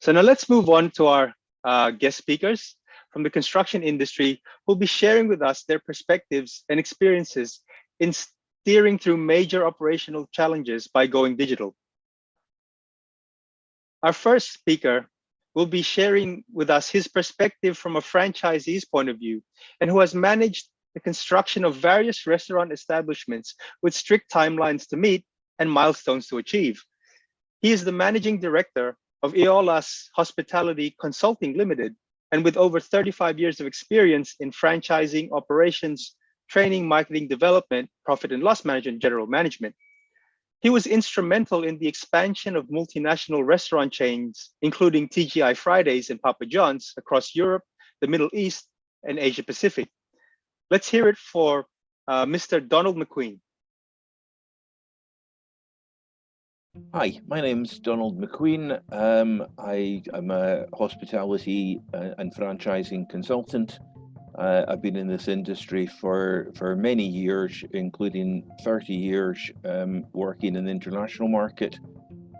So now let's move on to our guest speakers from the construction industry who'll be sharing with us their perspectives and experiences in steering through major operational challenges by going digital. Our first speaker will be sharing with us his perspective from a franchisee's point of view and who has managed the construction of various restaurant establishments with strict timelines to meet and milestones to achieve. He is the managing director of Eola's Hospitality Consulting Limited, and with over 35 years of experience in franchising operations, training, marketing development, profit and loss management, general management. He was instrumental in the expansion of multinational restaurant chains, including TGI Fridays and Papa John's across Europe, the Middle East, and Asia Pacific. Let's hear it for Mr. Donald MacQueen. Hi, my name's Donald MacQueen. I am a hospitality and franchising consultant. I've been in this industry for many years, including 30 years working in the international market,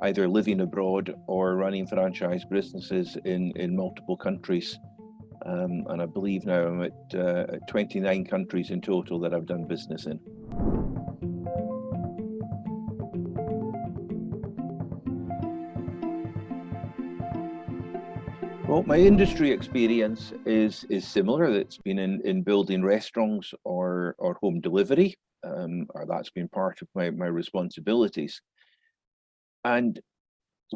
either living abroad or running franchise businesses in multiple countries. And I believe now I'm at 29 countries in total that I've done business in. Well, my industry experience is similar. It's been in building restaurants or home delivery, or that's been part of my responsibilities. But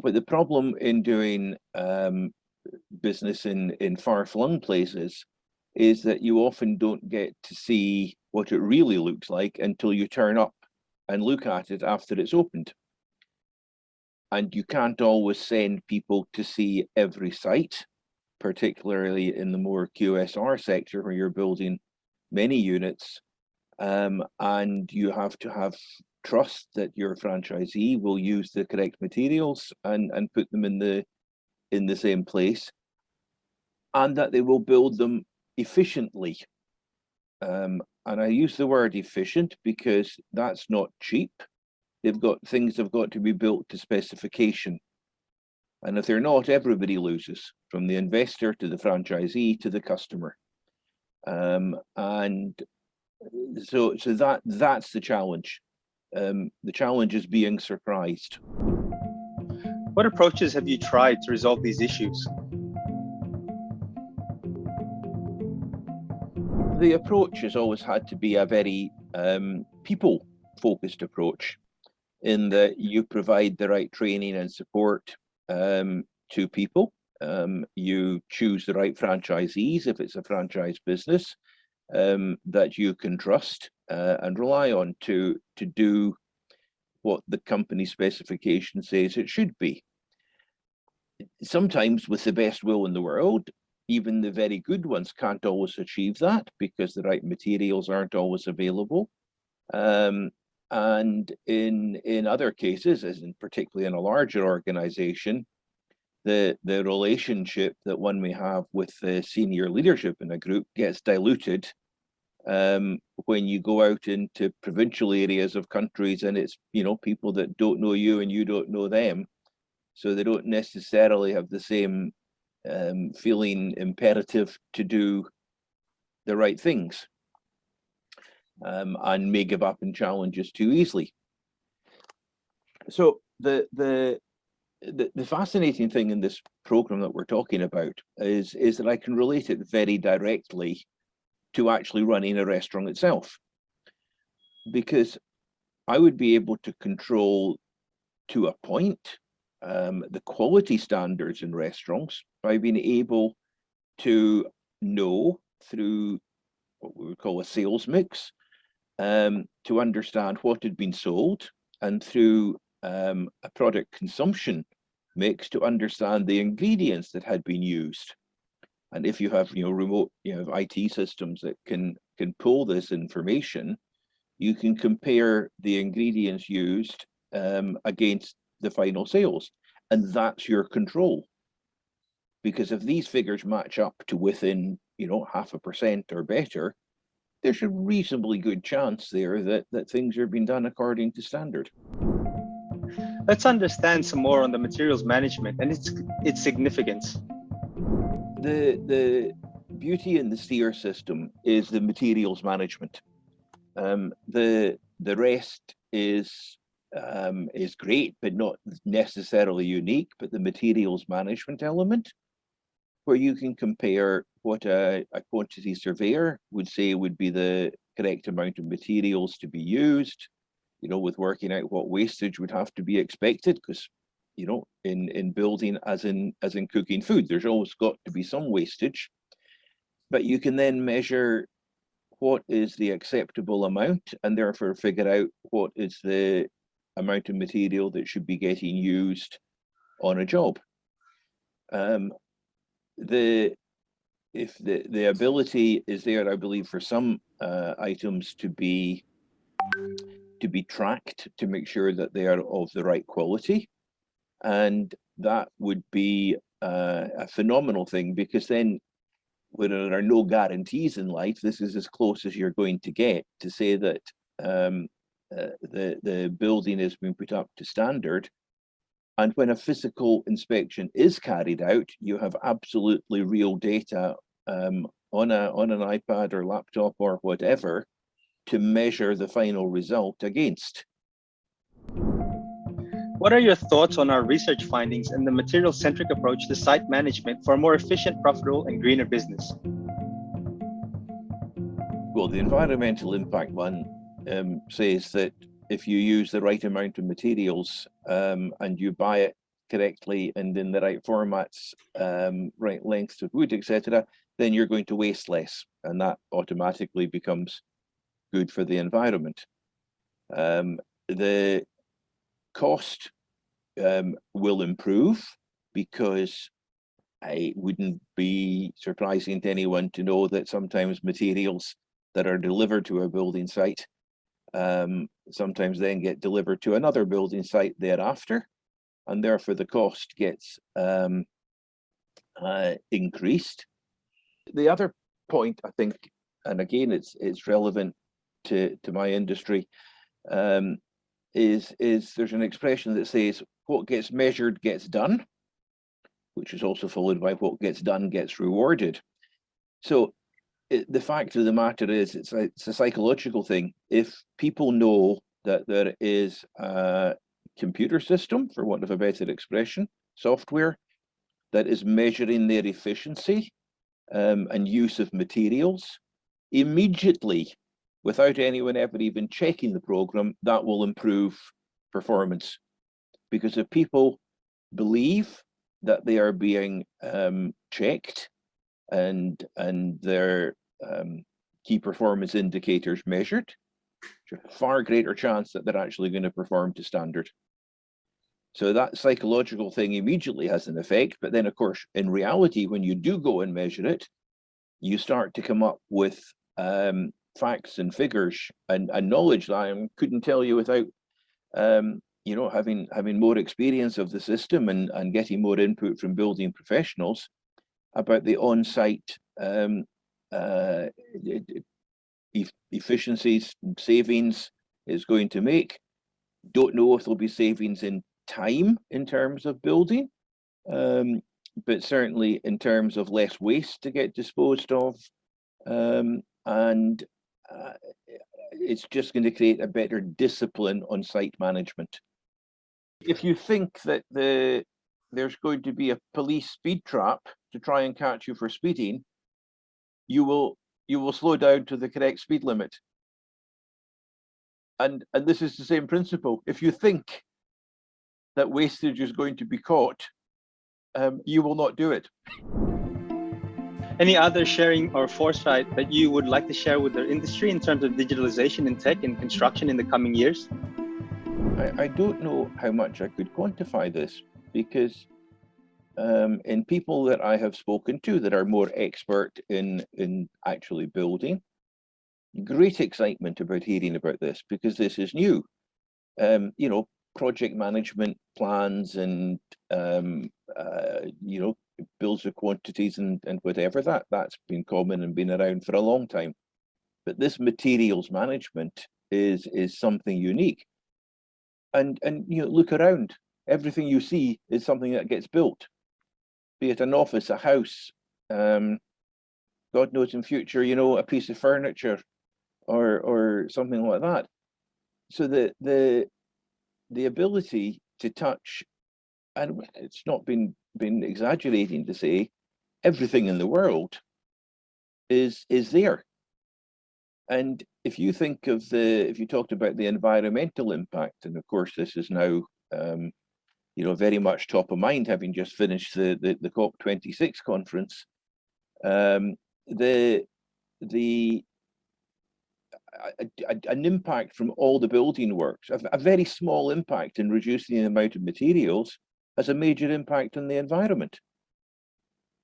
the problem in doing business in far-flung places is that you often don't get to see what it really looks like until you turn up and look at it after it's opened. And you can't always send people to see every site, particularly in the more QSR sector where you're building many units. And you have to have trust that your franchisee will use the correct materials and put them in the same place, and that they will build them efficiently. And I use the word efficient because that's not cheap. Things have got to be built to specification. And if they're not, everybody loses, from the investor to the franchisee to the customer. And so that's the challenge. The challenge is being surprised. What approaches have you tried to resolve these issues? The approach has always had to be a very people-focused approach, in that you provide the right training and support to people. You choose the right franchisees if it's a franchise business that you can trust and rely on to do what the company specification says it should be. Sometimes, with the best will in the world, even the very good ones can't always achieve that because the right materials aren't always available. And in other cases, as in particularly in a larger organization, the relationship that one may have with the senior leadership in a group gets diluted when you go out into provincial areas of countries, and it's people that don't know you and you don't know them, so they don't necessarily have the same feeling imperative to do the right things. And may give up in challenges too easily. So the fascinating thing in this program that we're talking about is that I can relate it very directly to actually running a restaurant itself, because I would be able to control, to a point, the quality standards in restaurants by being able to know through what we would call a sales mix, to understand what had been sold, and through a product consumption mix to understand the ingredients that had been used. And if you have remote IT systems that can pull this information, you can compare the ingredients used against the final sales, and that's your control. Because if these figures match up to within 0.5% or better, there's a reasonably good chance there that things are being done according to standard. Let's understand some more on the materials management and its significance. The beauty in the STEER system is the materials management. The rest is great, but not necessarily unique. But the materials management element, where you can compare what a quantity surveyor would say would be the correct amount of materials to be used, with working out what wastage would have to be expected, because in building, as in cooking food, there's always got to be some wastage. But you can then measure what is the acceptable amount, and therefore figure out what is the amount of material that should be getting used on a job. If the ability is there, I believe, for some items to be tracked to make sure that they are of the right quality, and that would be a phenomenal thing, because then, when there are no guarantees in life, this is as close as you're going to get to say that the building has been put up to standard. And when a physical inspection is carried out, you have absolutely real data on an iPad or laptop or whatever to measure the final result against. What are your thoughts on our research findings and the material-centric approach to site management for a more efficient, profitable, and greener business? Well, the environmental impact one says that if you use the right amount of materials and you buy it correctly and in the right formats, right lengths of wood, etc., then you're going to waste less, and that automatically becomes good for the environment. The cost will improve, because it wouldn't be surprising to anyone to know that sometimes materials that are delivered to a building site sometimes then get delivered to another building site thereafter, and therefore the cost gets increased. The other point, I think, and again it's relevant to my industry, is there's an expression that says what gets measured gets done, which is also followed by what gets done gets rewarded. So the fact of the matter is, it's a psychological thing. If people know that there is a computer system, for want of a better expression, software, that is measuring their efficiency and use of materials, immediately, without anyone ever even checking the program, that will improve performance. Because if people believe that they are being checked and their key performance indicators measured, there's a far greater chance that they're actually going to perform to standard. So that psychological thing immediately has an effect. But then, of course, in reality, when you do go and measure it, you start to come up with facts and figures and knowledge that I couldn't tell you without having more experience of the system and getting more input from building professionals about the on-site efficiencies, savings is going to make. Don't know if there'll be savings in time in terms of building, but certainly in terms of less waste to get disposed of, and it's just going to create a better discipline on site management. If you think that there's going to be a police speed trap to try and catch you for speeding, you will slow down to the correct speed limit. And this is the same principle. If you think that wastage is going to be caught, you will not do it. Any other sharing or foresight that you would like to share with the industry in terms of digitalization in tech and construction in the coming years? I don't know how much I could quantify this, because in people that I have spoken to that are more expert in actually building, great excitement about hearing about this, because this is new. Project management plans and bills of quantities and whatever, that's been common and been around for a long time. But this materials management is something unique. and look around. Everything you see is something that gets built, be it an office, a house, God knows in future, a piece of furniture or something like that. So the ability to touch, and it's not been exaggerating to say, everything in the world is there. And if you think of if you talked about the environmental impact, and of course this is now very much top of mind, having just finished the COP26 conference. The an impact from all the building works, a very small impact in reducing the amount of materials, has a major impact on the environment.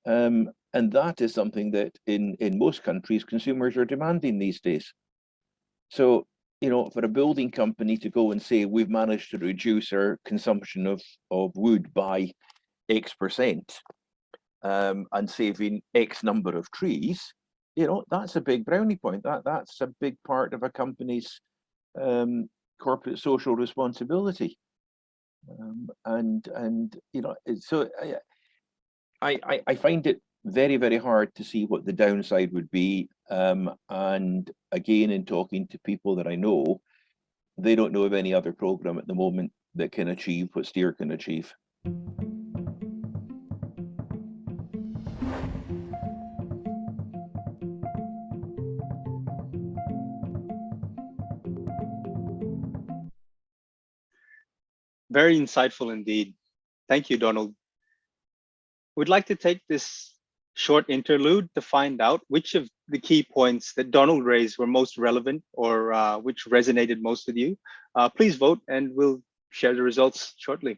And that is something that in most countries consumers are demanding these days. So, for a building company to go and say we've managed to reduce our consumption of wood by X%, and saving X number of trees, that's a big brownie point. That's a big part of a company's corporate social responsibility. So I find it very, very hard to see what the downside would be. And again, in talking to people that I know, they don't know of any other program at the moment that can achieve what Steer can achieve. Very insightful indeed. Thank you, Donald. We'd like to take this short interlude to find out which of the key points that Donald raised were most relevant, or which resonated most with you. Please vote and we'll share the results shortly.